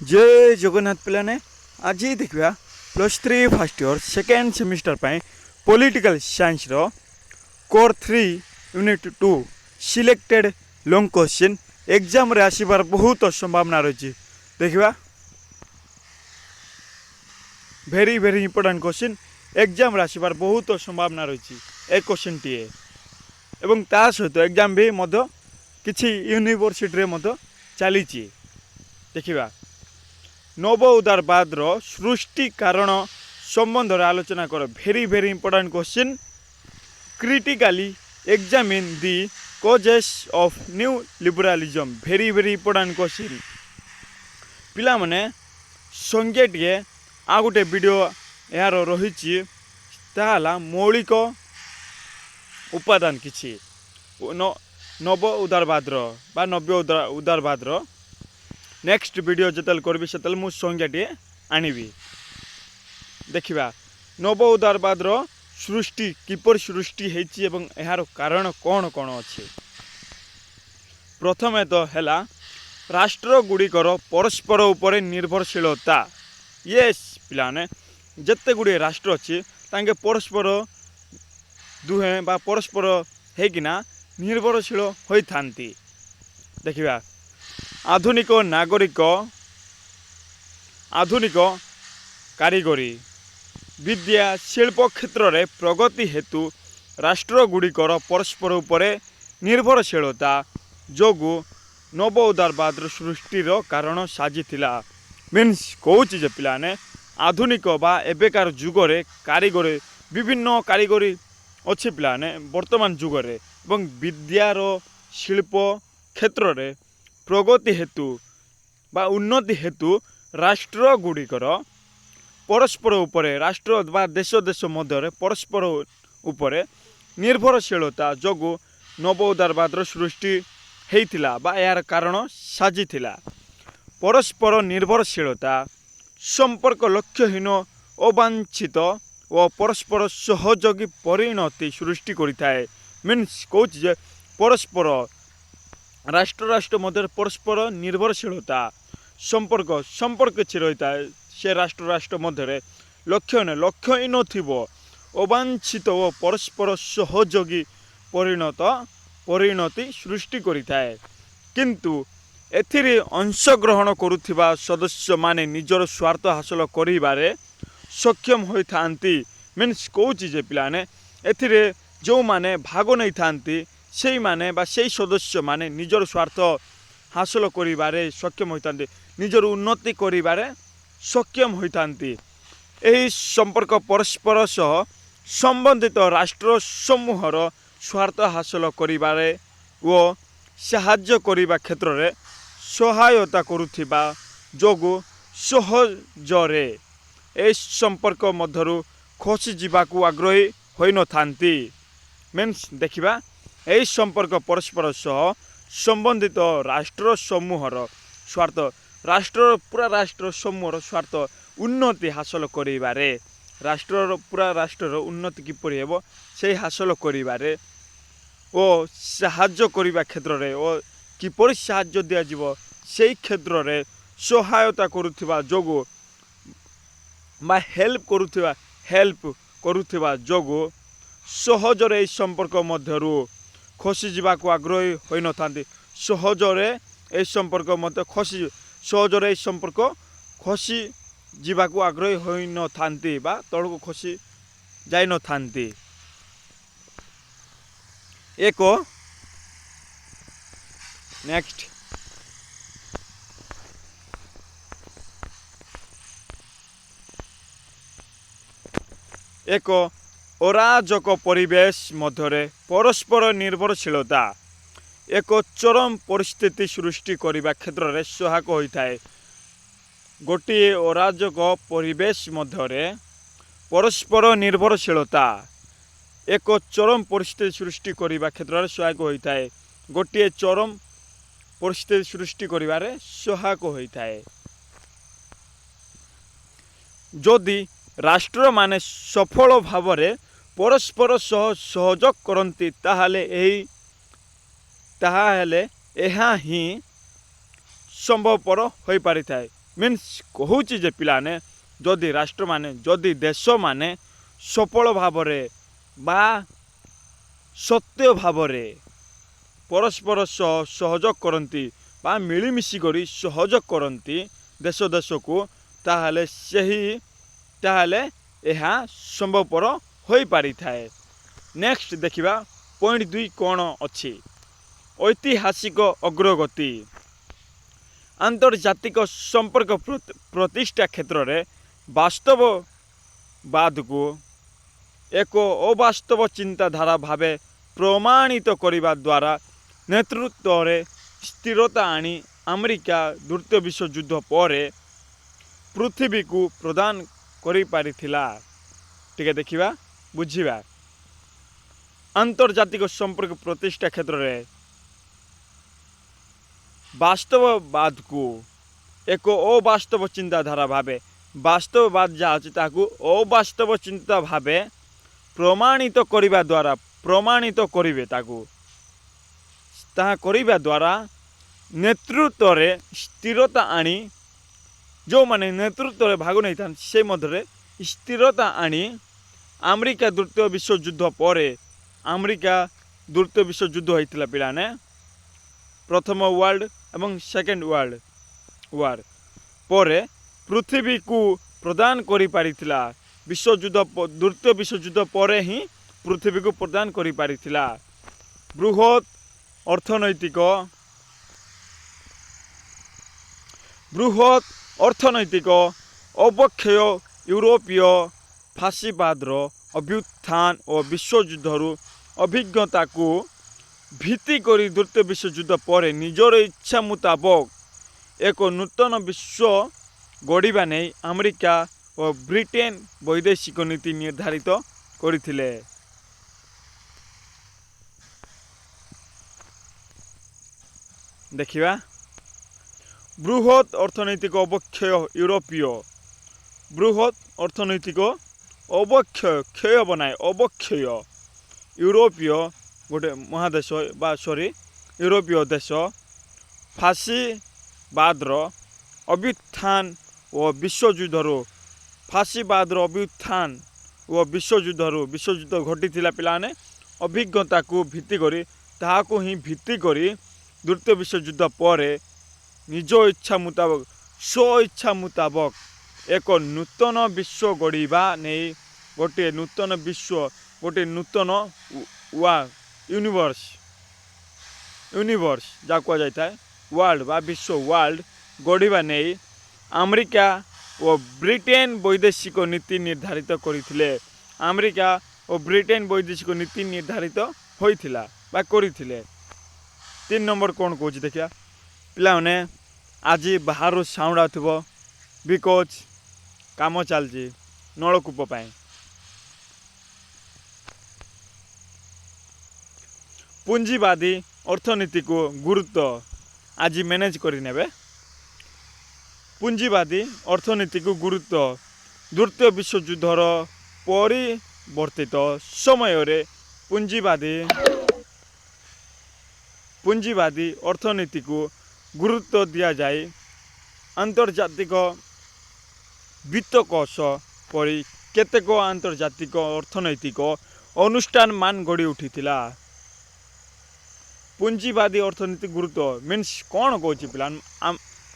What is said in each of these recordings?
जय जगन्नाथ पिलाने आज देखा +3 first year second semester political science रो core 3 unit 2 selected long question exam रे आसीबार बहुत संभावना रही। देखा very very important question exam रे आसीबार बहुत संभावना रही ए क्वेश्चन टी एवं ता सहित एग्जाम भी मध्य किछि यूनिवर्सिटी रे मध्य चली। देखा नव उदारवाद सृष्टि कारण संबंध आलोचना कर very very important question critically examine the causes of new liberalism very very important question पिला माने संगे टे आ गोटे वीडियो यार रही मौलिक उपादान किछि नव उदारवाद बा नव्य उदारवाद नेक्स्ट वीडियो जतल करबी सेतल मु संज्ञाटे आनिबी। देखिबा नव उदारवाद सृष्टि किपर सृष्टि हेछि एवं एहार कारण कौन कौन अच्छे। प्रथमे तो हैला राष्ट्र गुड़िकर परस्पर उपर निर्भरशीलता। येस पिलाने जत्ते गुड़े राष्ट्र अच्छे तांके परस्पर दुहे बा परस्पर हेकिना निर्भरशील होई थांती। देखिबा आधुनिक नागरिक आधुनिक कारीगरी विद्या शिल्प क्षेत्र में प्रगति हेतु राष्ट्र गुड़िकर परस्पर उपर निर्भरशीलता जोगु नव उदारवाद सृष्टिर कारण साजिथिला। मीन्स कौच जे पिलाने आधुनिक बा एबेकार जुगरे कारीगरी विभिन्न कारीगरी अच्छे पिलाने वर्तमान जुगरे एवं विद्यार शिल्प क्षेत्र में प्रगति हेतु बा उन्नति हेतु राष्ट्र गुड़िकर परस्पर उपरे राष्ट्र बा देश देश मध्य परस्पर उपरे निर्भरशीलता जोगु नव उदारवाद सृष्टि हेइथिला बा यार कारण साजिथिला। परस्पर निर्भरशीलता संपर्क लक्ष्यहीन अवांछित और परस्पर सहयोगी परिणति सृष्टि करिथाए। मीन्स कौच जे परस्पर राष्ट्र राष्ट्र मध्य परस्पर निर्भरशीलता संपर्क संपर्क छि रही है से राष्ट्र राष्ट्र मध्य लक्ष्यहीन थिबो अवांछित और परस्पर सहयोगी परिणति सृष्टि करिथाए। किंतु एथिरे अंशग्रहण करुथिबा सदस्य माने निजर स्वार्थ हासिल करिबारे सक्षम होई थांती। मीन्स कौच जे पिलाने एथिरे जो माने भाग नहीं थांती से माने बा से सदस्य माने निजर स्वार्थ हासिल करिबारे सक्षम होइतांती निजर उन्नति करिबारे सक्षम होइतांती। एही संपर्क परस्पर सह संबंधित राष्ट्र समूहर स्वार्थ हासिल करिबारे व साहाय्य करिबा क्षेत्र रे सहायता करुथिबा जोगु सहजरे ए संपर्क मध्यरु खसी जिबाकू आग्रही होई न थांती। मीन्स देखिबा यही संपर्क परस्पर सह संबंधित राष्ट्र समूहर स्वार्थ राष्ट्र पूरा राष्ट्र समूहर स्वार्थ उन्नति हासिल करिबारे राष्ट्र पूरा राष्ट्र उन्नति किपरि हेबो से हासिल करिबारे ओ साहाय्य करिबा क्षेत्र रे ओ किपरि साहाय्य दिया जिवो सेही क्षेत्र रे सहायता करुथिबा जोगु बा हेल्प करुथिबा जोगु सहजरे संपर्क मध्यरु खसी जावाक आग्रही होई न थांती। सहजरे ए संपर्क मध्य खसी सहजरे संपर्क खसी जावाक आग्रही होई न थांती बा तळको खसी जाई न थांती। एक नेक्स्ट एक अराजक परिवेश मध्य परस्पर निर्भरशीलता एक चरम परिस्थिति सृष्टि करने क्षेत्र में सहायक होता है। गोटे अराजक परिवेश मध्य परस्पर निर्भरशीलता एक चरम परिस्थिति सृष्टि करने क्षेत्र में सहायक होता है। गोटे चरम परिस्थिति सृष्टि कर सहायक होता है। जदि राष्ट्र माने सफल भाव में परस्पर सह सहयोग करती ताहाले यह ही संभवपर हो पारि थाए। मीन्स कहूँ जे पिलाने जदि राष्ट्र माने जदि देश माने सफल भाव बा सत्य भाव परस्पर सहयोग करती बा मिलमिशि करी सहयोग करती देश देश को ताहले सही ताहले यह संभवपर हो पारि थाए। नेक्स्ट देखिबा पॉइंट 2 कौन अच्छी ऐतिहासिक अग्रगति आंतर्जातिक संपर्क प्रतिष्ठा क्षेत्र में वास्तववाद को एक अवास्तव चिंताधारा भावे प्रमाणित करने द्वारा नेतृत्व रे स्थिरता आनी अमेरिका द्वितीय विश्वयुद्ध पर पृथ्वी को प्रदान करि पारिथिला। ठीक देखिबा बुझिबा आंतर्जातिक संपर्क प्रतिष्ठा क्षेत्र में वास्तववाद को एक अवास्तव चिंताधारा भावे वास्तववाद जहाँ अच्छी अवास्तव चिंता भावे प्रमाणित करने द्वारा प्रमाणित करेंगे करने द्वारा नेतृत्व रे स्थिरता आनी जो माने नेतृत्व रे भाग नहीं था से मध्य स्थिरता आनी अमेरिका द्वितीय विश्वयुद्ध पर अमेरिका द्वितीय विश्वयुद्ध होता पिलाने प्रथम वर्ल्ड एवं सेकेंड वर्ल्ड वार पर पृथ्वी को प्रदान करि पारिथिला विश्वयुद्ध द्वितीय विश्वयुद्ध पर ही पृथ्वी को प्रदान करि पारिथिला। बृहत अर्थनैतिक अवक्षय यूरोपीय फाशीवादर अभ्युत्थान और विश्वयुद्धर अभिज्ञता को भित्ति करी द्वितीय विश्वयुद्ध पर निजर इच्छा मुताबक एक नूतन विश्व गढ़ा नहीं अमेरिका और ब्रिटेन वैदेशिक नीति निर्धारित करथिले। देखिबा बृहत अर्थनैतिक अवक्षय यूरोपीय बृहत अर्थनैतिक अवक्षय क्षय बनाए अवक्षय यूरोपीय गोटे महादेश बा सॉरी यूरोपीय देश फाशीवादर अभ्युत्थान और विश्वयुद्धर फाशीवादर अभ्युत्थान और विश्वयुद्ध घटी पिलाने अभिज्ञता को भित्ति करी ताहाको ही भित्ति करी द्वितीय विश्वयुद्ध पर निज इच्छा मुताबक स्व इच्छा मुताबक एक नूतन विश्व गढ़ा नहीं गोटे नूतन विश्व गोटे नूतन यूनिवर्स जहाँ कह जाए वर्ल्ड बा विश्व वर्ल्ड गढ़ा नहीं अमेरिका और ब्रिटेन वैदेशिक नीति निर्धारित करथिले। अमेरिका और ब्रिटेन वैदेशिक नीति निर्धारित होइथिला बा करथिले। 3 नंबर कौन कौच देखिया पिलाने आज बाहर साउंड आथुबो बिकॉज काम चलची नलकूप पाई पुंजीवादी अर्थनीति को गुरुत्व आज मैनेज करने पुंजीवादी अर्थनीति को गुरुत्व द्वितीय विश्वयुद्धर परिवर्तित समय रे पुंजीवादी अर्थनीति को गुरुत्व दिया जाए आंतर्जातिक वित्तकोश परी केतेक आंतर्जातिक अर्थनैतिक अनुष्ठान मान गढ़ी उठीथिला। पुंजीवादी अर्थनीति गुरुत्व मीन्स कौन कौच पिला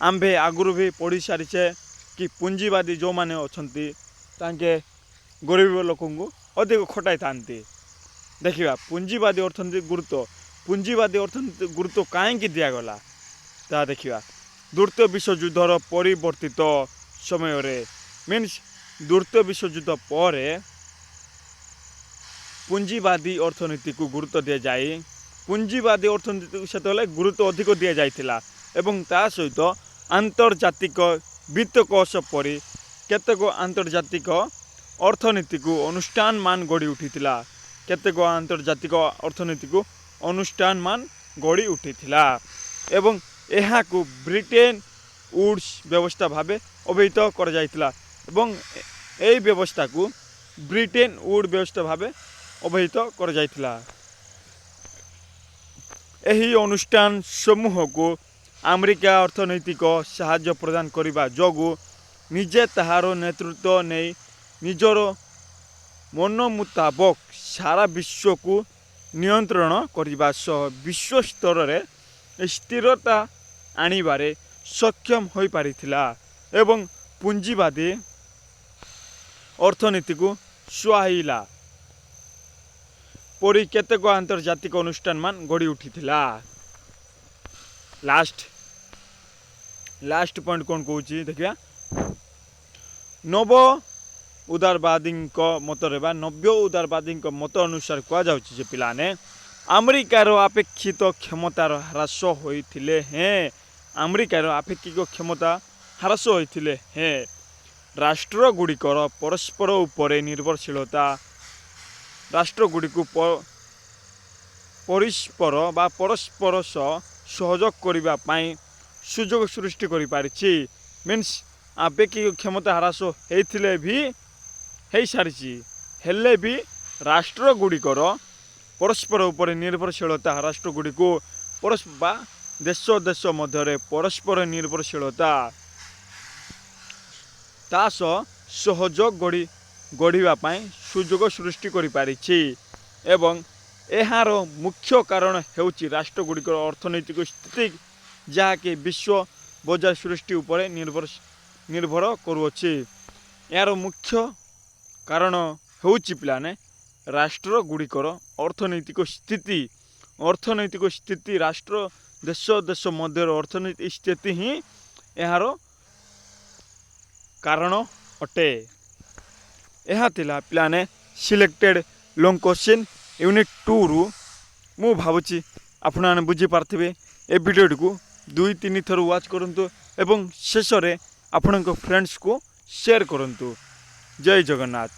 आम्भे आगुरी भी पढ़ी सारीचे कि पुंजीवादी जो माने अछंती तांके गरीब लोक को अधिक खटाई थांती। देखिबा पुंजीवादी अर्थनीति गुरुत्व कहीं दिगला ता देखिबा द्वितीय विश्वयुद्धर परिवर्तित समय रे मीन्स द्वितीय विश्वयुद्ध पर पुंजीवादी अर्थनीति को गुरुत्व दि जाए पुंजीवादी अर्थनीति से गुरुत्व अधिक दि जाइथिला एवं ता सहित आंतर्जातिक वित्तकोश परी केतेक आंतर्जातिक अर्थनीति को अनुष्ठान मान गढ़ी उठीथिला केतेक आंतर्जातिक अर्थनीति को अनुष्ठान मान गढ़ी उठीथिला एवं यहाँ को ब्रिटेन वुड्स व्यवस्था भावे अभिहित कर जाइथिला एवं एई व्यवस्था को ब्रिटेन वुड व्यवस्था भावे अभिहित कर जाइथिला। एही अनुष्ठान समूह को ଆମେରିକା ଅର୍ଥନୈତିକ ସାହାଯ୍ୟ ପ୍ରଦାନ କରିବା ଯୋଗୁଁ ନିଜେ ତାହାର ନେତୃତ୍ୱ ନେଇ ନିଜର ମନ ମୁତାବକ ସାରା ବିଶ୍ୱକୁ ନିୟନ୍ତ୍ରଣ କରିବା ସହ ବିଶ୍ୱ ସ୍ତରରେ ସ୍ଥିରତା ଆଣିବାରେ ସକ୍ଷମ ହୋଇପାରିଥିଲା ଏବଂ ପୁଞ୍ଜିବାଦୀ ଅର୍ଥନୀତିକୁ ସୁହାଇଲା ପରି କେତେକ ଆନ୍ତର୍ଜାତିକ ଅନୁଷ୍ଠାନମାନ ଗଢ଼ି ଉଠିଥିଲା। ଲାଷ୍ଟ ପଏଣ୍ଟ କ'ଣ କହୁଛି ଦେଖିବା। ନବ ଉଦାରବାଦୀଙ୍କ ମତରେ ବା ନବ୍ୟ ଉଦାରବାଦୀଙ୍କ ମତ ଅନୁସାରେ କୁହାଯାଉଛି ଯେ ପିଲାମାନେ ଆମେରିକାର ଆପେକ୍ଷିତ କ୍ଷମତାର ହ୍ରାସ ହୋଇଥିଲେ ଆମେରିକାର ଆପେକ୍ଷିକ କ୍ଷମତା ହ୍ରାସ ହୋଇଥିଲେ ରାଷ୍ଟ୍ରଗୁଡ଼ିକର ପରସ୍ପର ଉପରେ ନିର୍ଭରଶୀଳତା ରାଷ୍ଟ୍ରଗୁଡ଼ିକୁ ପରସ୍ପର ସହ ସହଯୋଗ କରିବା ପାଇଁ ସୁଯୋଗ ସୃଷ୍ଟି କରିପାରିଛି। ମିନ୍ସ ଆପେକ୍ଷିକ କ୍ଷମତା ହ୍ରାସ ହେଇସାରିଛି ହେଲେ ବି ରାଷ୍ଟ୍ରଗୁଡ଼ିକର ପରସ୍ପର ଉପରେ ନିର୍ଭରଶୀଳତା ରାଷ୍ଟ୍ରଗୁଡ଼ିକୁ ବା ଦେଶ ମଧ୍ୟରେ ପରସ୍ପର ନିର୍ଭରଶୀଳତା ତା ସହ ସହଯୋଗ ଗଢ଼ିବା ପାଇଁ ସୁଯୋଗ ସୃଷ୍ଟି କରିପାରିଛି ଏବଂ ଏହାର ମୁଖ୍ୟ କାରଣ ହେଉଛି ରାଷ୍ଟ୍ରଗୁଡ଼ିକର ଅର୍ଥନୈତିକ ସ୍ଥିତି ଯାହାକି ବିଶ୍ୱ ବଜାର ସୃଷ୍ଟି ଉପରେ ନିର୍ଭର କରୁଅଛି। ଏହାର ମୁଖ୍ୟ କାରଣ ହେଉଛି ପିଲାମାନେ ରାଷ୍ଟ୍ରଗୁଡ଼ିକର ଅର୍ଥନୈତିକ ସ୍ଥିତି ରାଷ୍ଟ୍ର ଦେଶ ମଧ୍ୟର ଅର୍ଥନୈତିକ ସ୍ଥିତି ହିଁ ଏହାର କାରଣ ଅଟେ। ଏହା ଥିଲା ପିଲାମାନେ ସିଲେକ୍ଟେଡ୍ ଲଙ୍ଗ୍ କ୍ୱେଶ୍ଚିନ୍ ୟୁନିଟ୍ 2ରୁ। ମୁଁ ଭାବୁଛି ଆପଣମାନେ ବୁଝିପାରିଥିବେ। ଏ ଭିଡ଼ିଓଟିକୁ 2-3 ଥର ୱାଚ୍ କରନ୍ତୁ ଏବଂ ଶେଷରେ ଆପଣଙ୍କ ଫ୍ରେଣ୍ଡସ୍କୁ ସେୟାର କରନ୍ତୁ। ଜୟ ଜଗନ୍ନାଥ।